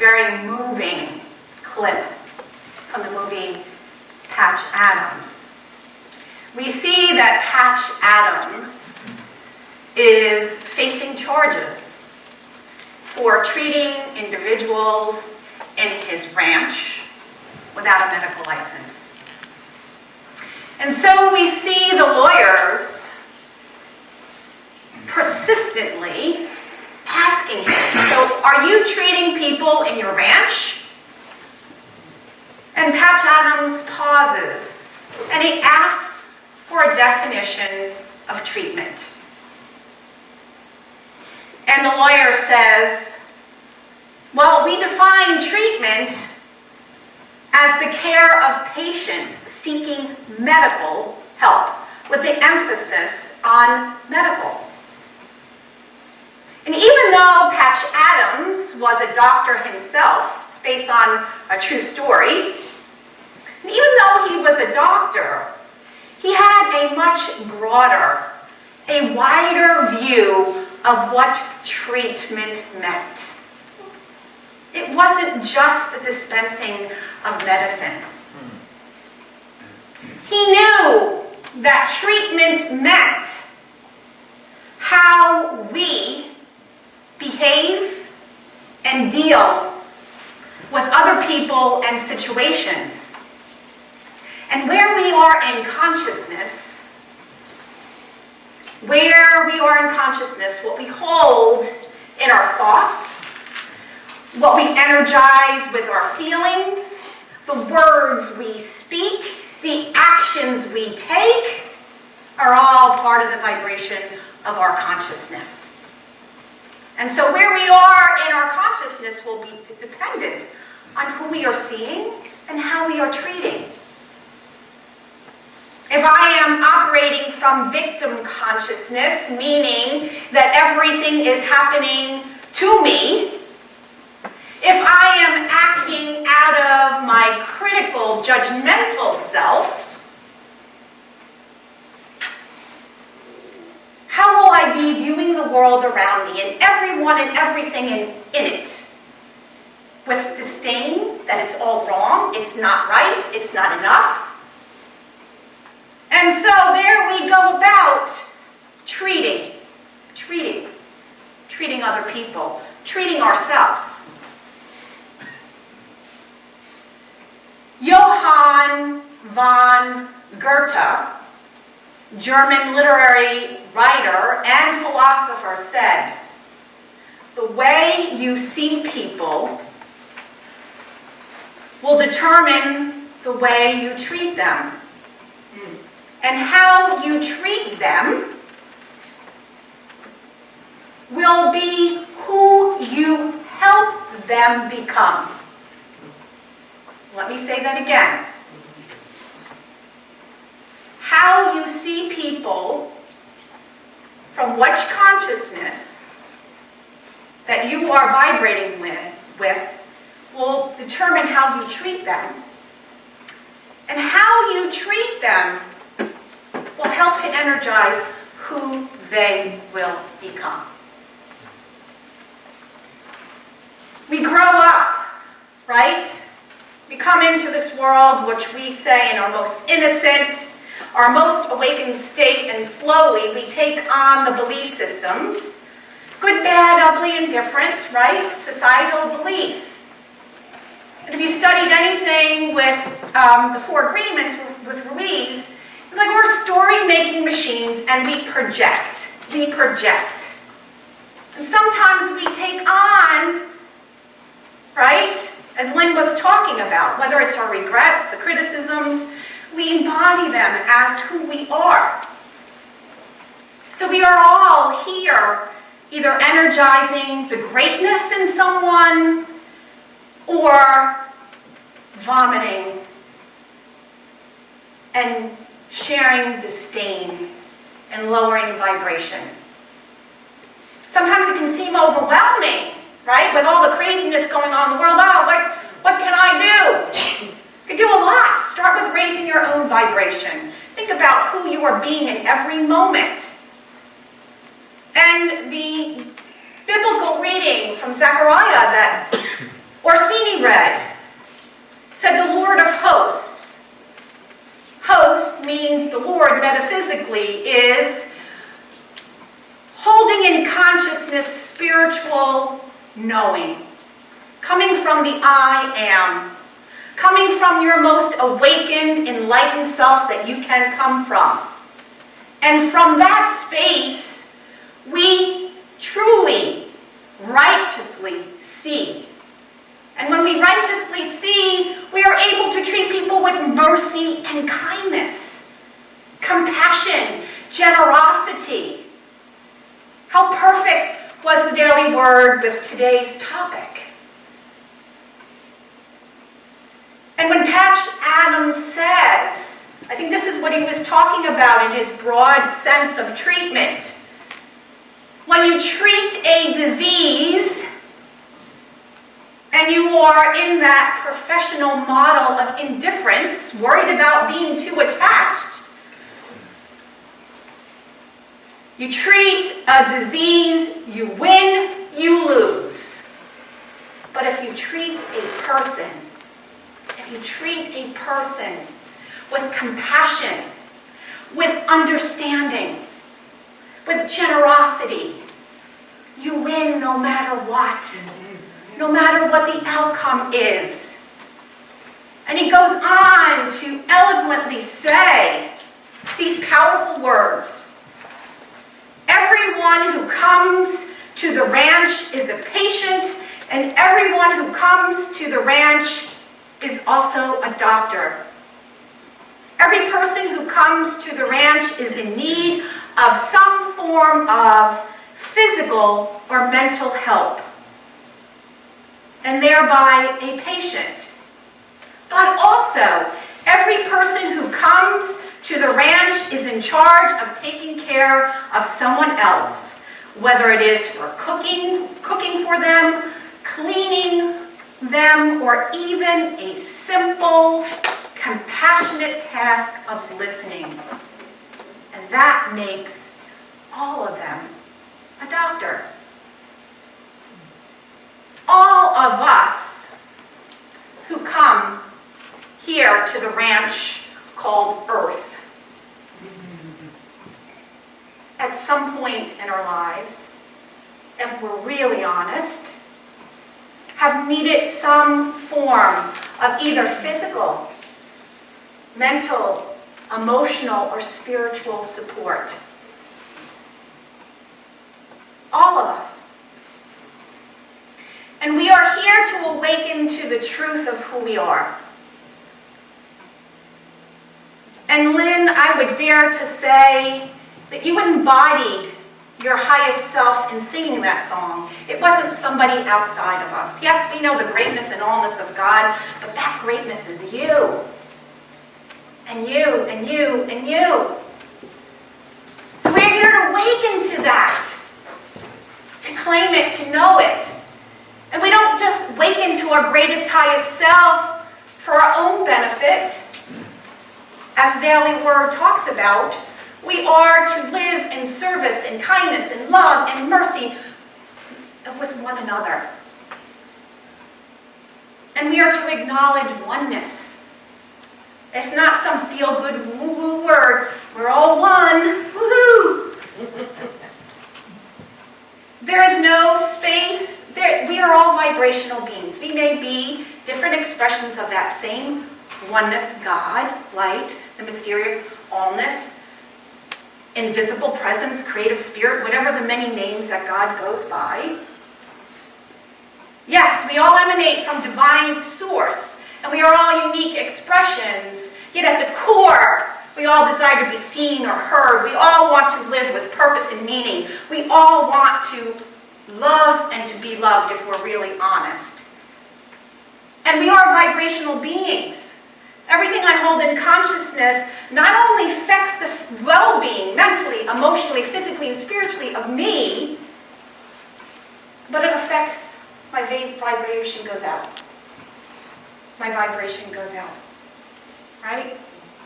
very moving clip from the movie Patch Adams. We see that Patch Adams is facing charges for treating individuals in his ranch without a medical license. And so we see the lawyers persistently asking him, so are you treating people in your ranch? And Patch Adams pauses and he asks for a definition of treatment. And the lawyer says, well, we define treatment as the care of patients seeking medical help, with the emphasis on medical. And even though Patch Adams was a doctor himself, it's based on a true story, and even though he was a doctor, he had a much broader, a wider view of what treatment meant. It wasn't just the dispensing of medicine. He knew that treatment meant how we behave and deal with other people and situations. And where we are in consciousness, what we hold in our thoughts, what we energize with our feelings, the words we speak, the actions we take, are all part of the vibration of our consciousness. And so where we are in our consciousness will be dependent on who we are seeing and how we are treating. If I am operating from victim consciousness, meaning that everything is happening to me, if I am acting out of my critical, judgmental self, how will I be viewing the world around me and everyone and everything in it? With disdain, that it's all wrong, it's not right, it's not enough. And so there we go about treating other people, treating ourselves. Johann von Goethe, German literary writer and philosopher, said, "The way you see people will determine the way you treat them. And how you treat them will be who you help them become." Let me say that again. How you see people from which consciousness that you are vibrating with will determine how you treat them. And how you treat them will help to energize who they will become. We grow up, right? We come into this world, which we say in our most innocent, our most awakened state, and slowly we take on the belief systems, good, bad, ugly, and different, right? Societal beliefs. And if you studied anything with the Four Agreements with Ruiz, like we're story-making machines and we project. And sometimes we take on, right, as Lynn was talking about, whether it's our regrets, the criticisms, we embody them as who we are. So we are all here either energizing the greatness in someone or vomiting and sharing disdain and lowering vibration. Sometimes it can seem overwhelming, right? With all the craziness going on in the world. Oh, what can I do? You can do a lot. Start with raising your own vibration. Think about who you are being in every moment. And the biblical reading from Zechariah that Orsini read, said the Lord of hosts. Host means the Lord metaphysically is holding in consciousness spiritual knowing, coming from the I am, coming from your most awakened, enlightened self that you can come from. And from that space, we truly, righteously see. And when we righteously see, we are able to treat people with mercy and kindness, compassion, generosity. How perfect was the daily word with today's topic. And when Patch Adams says, I think this is what he was talking about in his broad sense of treatment. When you treat a disease, and you are in that professional model of indifference, worried about being too attached, you treat a disease, you win, you lose. But if you treat a person, with compassion, with understanding, with generosity, you win no matter what. No matter what the outcome is. And he goes on to eloquently say these powerful words. Everyone who comes to the ranch is a patient, and everyone who comes to the ranch is also a doctor. Every person who comes to the ranch is in need of some form of physical or mental help, and thereby a patient. But also, every person who comes to the ranch is in charge of taking care of someone else, whether it is for cooking for them, cleaning them, or even a simple, compassionate task of listening. And that makes all of them a doctor. All of us who come here to the ranch called Earth, at some point in our lives, if we're really honest, have needed some form of either physical, mental, emotional, or spiritual support. All of us. And we are here to awaken to the truth of who we are. And Lynn, I would dare to say that you embodied your highest self in singing that song. It wasn't somebody outside of us. Yes, we know the greatness and allness of God, but that greatness is you. And you, and you, and you. So we're here to awaken to that, to claim it, to know it. And we don't just awaken to our greatest, highest self for our own benefit, as Daily Word talks about. We are to live in service and kindness and love and mercy with one another. And we are to acknowledge oneness. It's not some feel-good woo-woo word. We're all one. Woohoo! There is no space. We are all vibrational beings. We may be different expressions of that same oneness, God, light, the mysterious allness, invisible presence, creative spirit, whatever the many names that God goes by. Yes, we all emanate from divine source, and we are all unique expressions, yet at the core, we all desire to be seen or heard. We all want to live with purpose and meaning. We all want to love and to be loved if we're really honest. And we are vibrational beings. Everything I hold in consciousness not only affects the well-being, mentally, emotionally, physically, and spiritually of me, but it affects my vibration goes out. My vibration goes out. Right?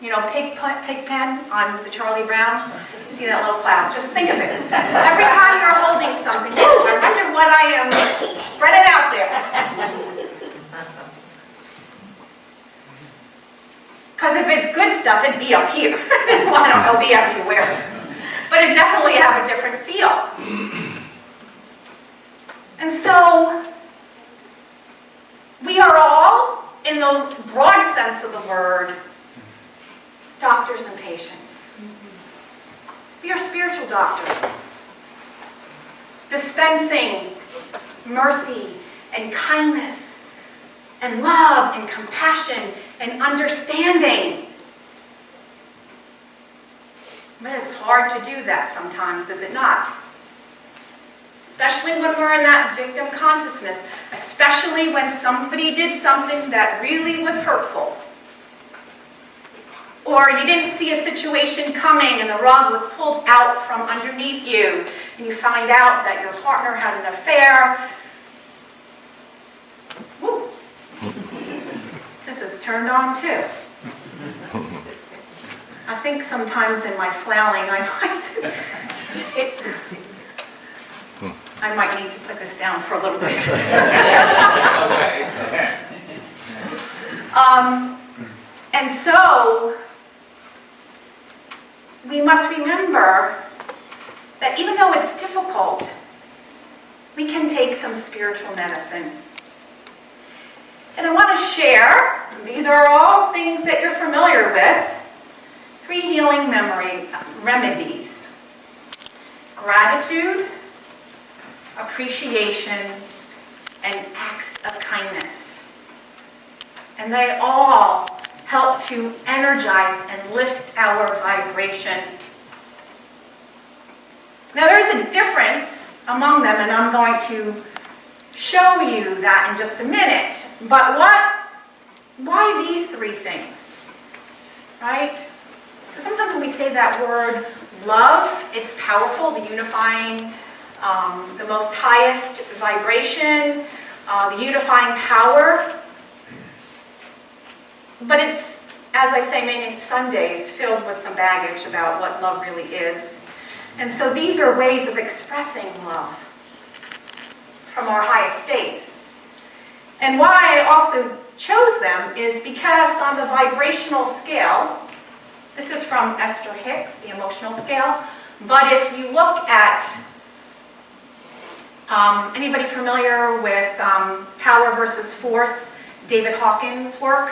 You know, Pigpen on the Charlie Brown. You see that little cloud. Just think of it. Every time you're holding something, I wonder what I am spreading out there. Because if it's good stuff, it'd be up here. Well, I don't know, it'd be everywhere. But it definitely have a different feel. And so, we are all, in the broad sense of the word, doctors and patients. We are spiritual doctors, dispensing mercy and kindness and love and compassion and understanding. But it's hard to do that sometimes, is it not? Especially when we're in that victim consciousness, especially when somebody did something that really was hurtful. Or you didn't see a situation coming and the rug was pulled out from underneath you, and you find out that your partner had an affair. Woo. This is turned on too. I think sometimes in my flailing I might need to put this down for a little bit. And so, we must remember that even though it's difficult, we can take some spiritual medicine. And I want to share, these are all things that you're familiar with, 3 healing remedies. Gratitude, appreciation, and acts of kindness. And they all help to energize and lift our vibration. Now there's a difference among them, and I'm going to show you that in just a minute. But why these 3 things? Right? Because sometimes when we say that word love, it's powerful, the unifying, the most highest vibration, the unifying power. But it's, as I say, many Sundays filled with some baggage about what love really is. And so these are ways of expressing love from our highest states. And why I also chose them is because on the vibrational scale, this is from Esther Hicks, the emotional scale, but if you look at, anybody familiar with Power versus Force, David Hawkins' work,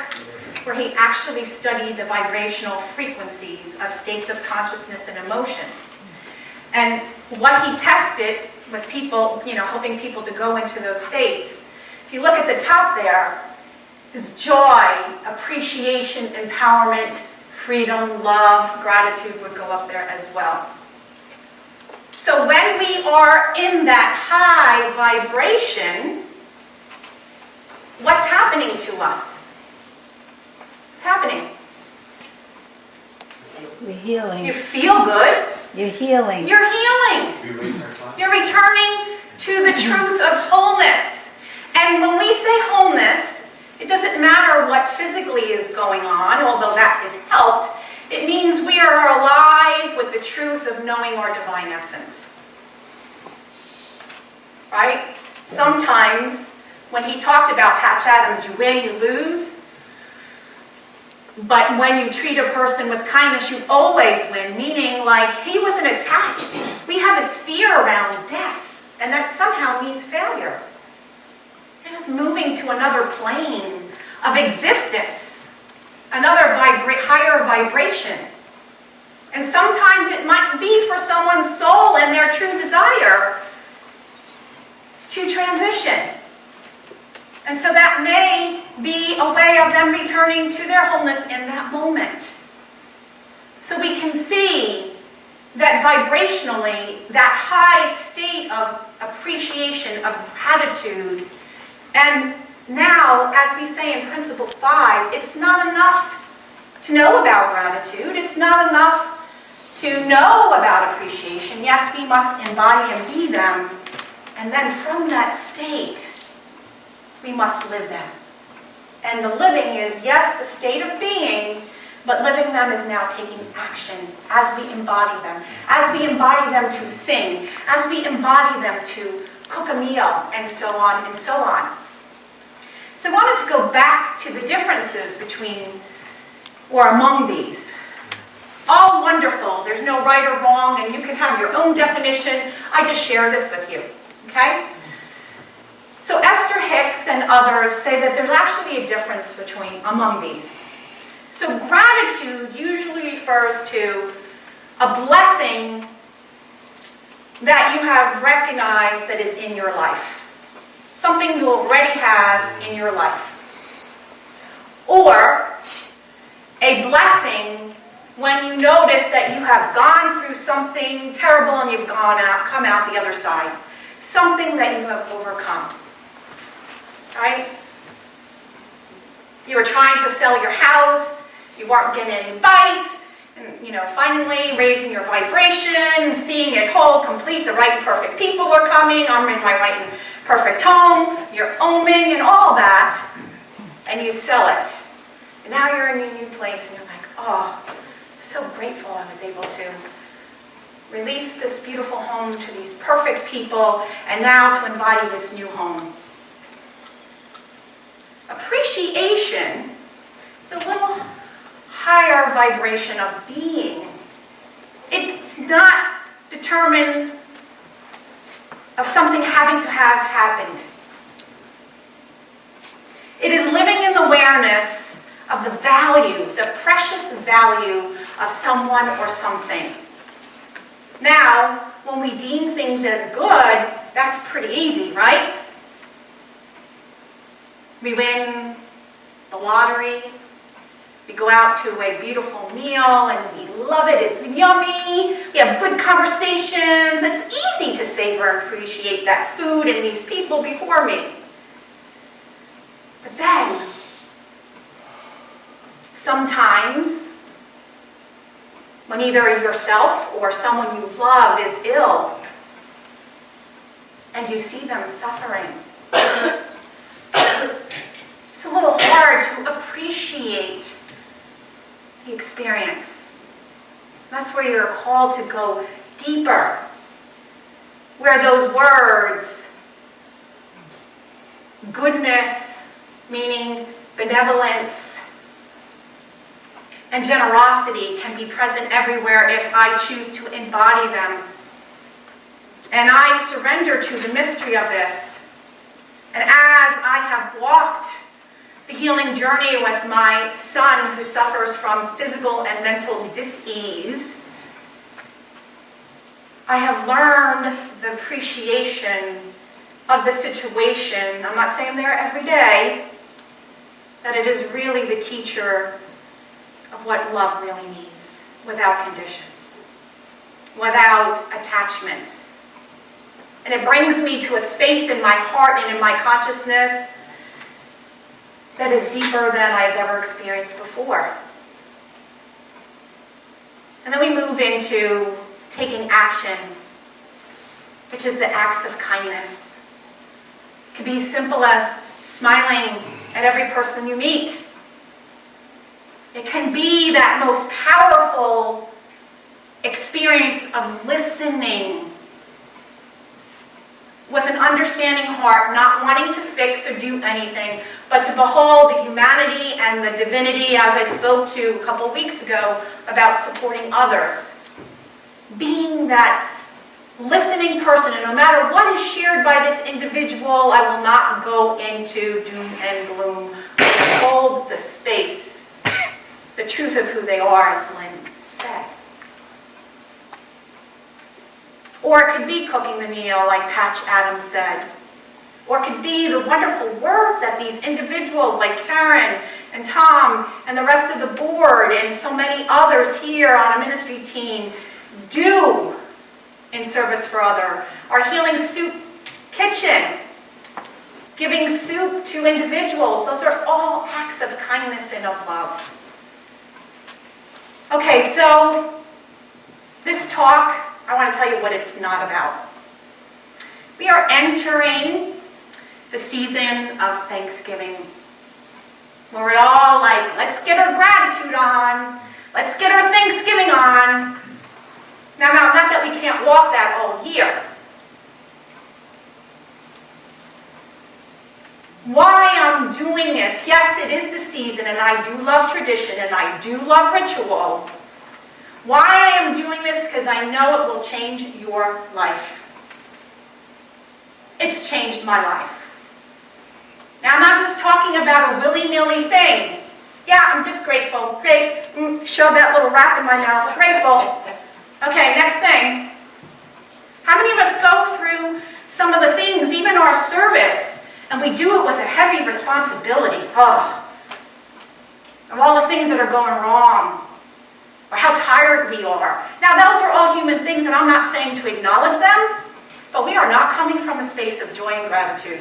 where he actually studied the vibrational frequencies of states of consciousness and emotions. And what he tested with people, helping people to go into those states, if you look at the top there, is joy, appreciation, empowerment, freedom, love, gratitude would go up there as well. So when we are in that high vibration, what's happening to us? What's happening? You're healing. You feel good. You're healing. You're healing. You're returning to the truth of wholeness. And when we say wholeness, it doesn't matter what physically is going on, although that is helped. It means we are alive with the truth of knowing our divine essence. Right? Sometimes, when he talked about Patch Adams, you win, you lose. But when you treat a person with kindness, you always win, meaning like he wasn't attached. We have this fear around death, and that somehow means failure. You're just moving to another plane of existence, another higher vibration. And sometimes it might be for someone's soul and their true desire to transition. And so that may be a way of them returning to their wholeness in that moment. So we can see that vibrationally, that high state of appreciation, of gratitude. And now, as we say in Principle 5, it's not enough to know about gratitude. It's not enough to know about appreciation. Yes, we must embody and be them. And then from that state, we must live them. And the living is, yes, the state of being, but living them is now taking action as we embody them. As we embody them to sing, as we embody them to cook a meal, and so on and so on. So I wanted to go back to the differences between or among these. All wonderful. There's no right or wrong, and you can have your own definition. I just share this with you, okay? So Esther Hicks and others say that there's actually a difference between among these. So gratitude usually refers to a blessing that you have recognized that is in your life. Something you already have in your life. Or a blessing when you notice that you have gone through something terrible and you've come out the other side. Something that you have overcome. Right? You were trying to sell your house, you weren't getting any bites, and finally raising your vibration, seeing it whole, complete, the right perfect people are coming, I'm in my right and perfect home, you're oming and all that, and you sell it. And now you're in a new place and you're like, oh, I'm so grateful I was able to release this beautiful home to these perfect people and now to embody this new home. Appreciation is a little higher vibration of being. It's not determined of something having to have happened. It is living in the awareness of the value, the precious value of someone or something. Now, when we deem things as good, that's pretty easy, right? We win the lottery, we go out to a beautiful meal and we love it, it's yummy, we have good conversations, it's easy to savor and appreciate that food and these people before me. But then, sometimes, when either yourself or someone you love is ill, and you see them suffering, it's a little hard to appreciate the experience. That's where you're called to go deeper, where those words, goodness, meaning benevolence, and generosity can be present everywhere if I choose to embody them. And I surrender to the mystery of this. And as I have walked the healing journey with my son who suffers from physical and mental dis-ease, I have learned the appreciation of the situation. I'm not saying there every day, that it is really the teacher of what love really means, without conditions, without attachments. And it brings me to a space in my heart and in my consciousness that is deeper than I've ever experienced before. And then we move into taking action, which is the acts of kindness. It can be as simple as smiling at every person you meet. It can be that most powerful experience of listening with an understanding heart, not wanting to fix or do anything, but to behold the humanity and the divinity, as I spoke to a couple of weeks ago about supporting others. Being that listening person, and no matter what is shared by this individual, I will not go into doom and gloom. I will hold the space, the truth of who they are, as Lynn said. Or it could be cooking the meal, like Patch Adams said. Or it could be the wonderful work that these individuals like Karen and Tom and the rest of the board and so many others here on a ministry team do in service for others. Our Healing Soup Kitchen, giving soup to individuals. Those are all acts of kindness and of love. Okay, so this talk, I want to tell you what it's not about. We are entering the season of Thanksgiving, where we're all like, let's get our gratitude on. Let's get our Thanksgiving on. Now, not that we can't walk that all year. why I'm doing this. Yes, it is the season, and I do love tradition, and I do love ritual. Why I am doing this, because I know it will change your life. It's changed my life. Now, I'm not just talking about a willy-nilly thing. Yeah, I'm just grateful. Great. Shove that little wrap in my mouth. Grateful. Okay, next thing. How many of us go through some of the things, even our service, and we do it with a heavy responsibility? Of all the things that are going wrong, or how tired we are. Now, those are all human things, and I'm not saying to acknowledge them, but we are not coming from a space of joy and gratitude.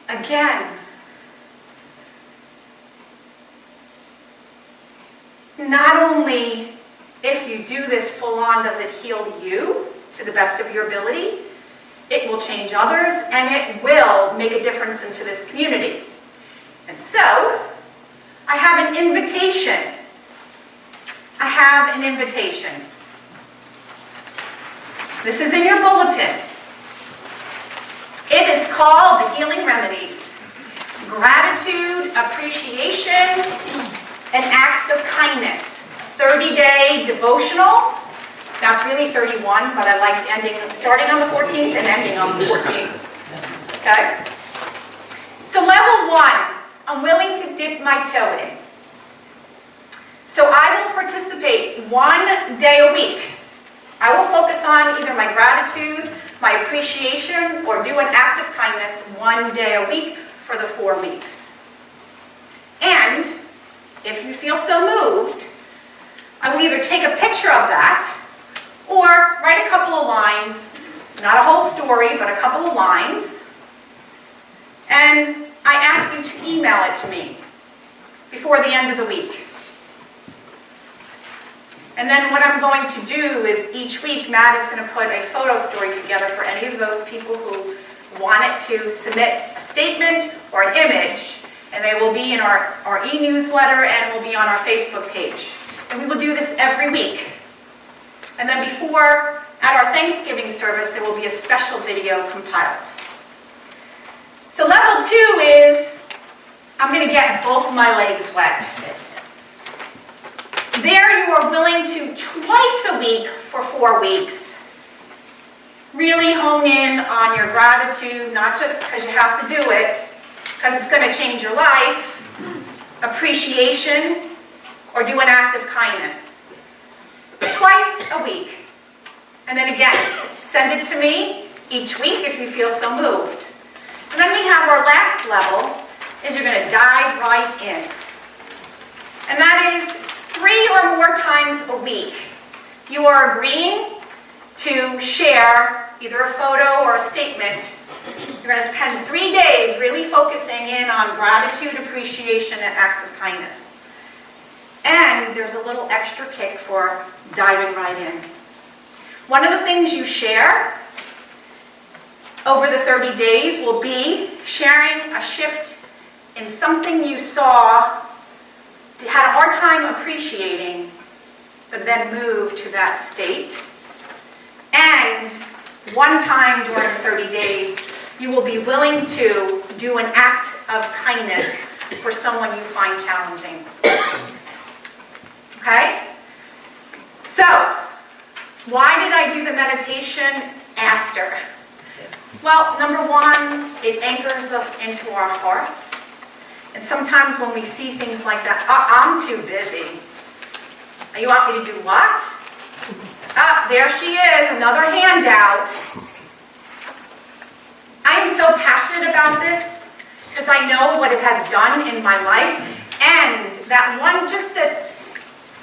Again, not only if you do this full on does it heal you to the best of your ability, it will change others, and it will make a difference into this community. And so, I have an invitation. I have an invitation. This is in your bulletin. It is called The Healing Remedies. Gratitude, appreciation, and acts of kindness. 30-day devotional. That's really 31, but I like starting on the 14th and ending on the 14th. Okay? So level 1, I'm willing to dip my toe in. So I will participate 1 day a week. I will focus on either my gratitude, my appreciation, or do an act of kindness 1 day a week for the 4 weeks. And if you feel so moved, I will either take a picture of that or write a couple of lines, not a whole story, but a couple of lines, and I ask you to email it to me before the end of the week. And then what I'm going to do is each week, Matt is going to put a photo story together for any of those people who wanted to submit a statement or an image, and they will be in our e-newsletter and will be on our Facebook page. And we will do this every week. And then before, at our Thanksgiving service, there will be a special video compiled. So level 2 is, I'm going to get both my legs wet. There you are willing to, twice a week for 4 weeks, really hone in on your gratitude, not just because you have to do it, because it's going to change your life, appreciation, or do an act of kindness. Twice a week. And then again, send it to me each week if you feel so moved. And then we have our last level, is you're going to dive right in. And that is 3 or more times a week. You are agreeing to share either a photo or a statement. You're going to spend 3 days really focusing in on gratitude, appreciation, and acts of kindness. And there's a little extra kick for diving right in. One of the things you share over the 30 days will be sharing a shift in something you saw, had a hard time appreciating, but then moved to that state. And one time during the 30 days, you will be willing to do an act of kindness for someone you find challenging. Okay? So, why did I do the meditation after? Well, number 1, it anchors us into our hearts. And sometimes when we see things like that, I'm too busy. You want me to do what? There she is, another handout. I am so passionate about this because I know what it has done in my life. And that one, just that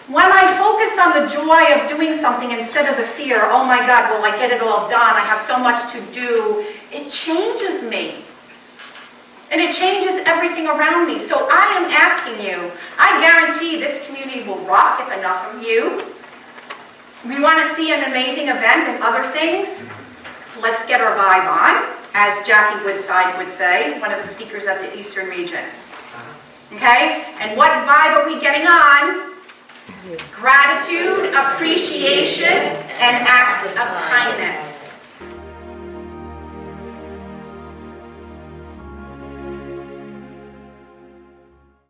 when I focus on the joy of doing something instead of the fear, oh my God, will I get it all done? I have so much to do. It changes me. And it changes everything around me. So I am asking you, I guarantee this community will rock if enough of you. We want to see an amazing event and other things. Let's get our vibe on, as Jackie Woodside would say, one of the speakers at the Eastern region. Okay? And what vibe are we getting on? Gratitude, appreciation, and acts of kindness.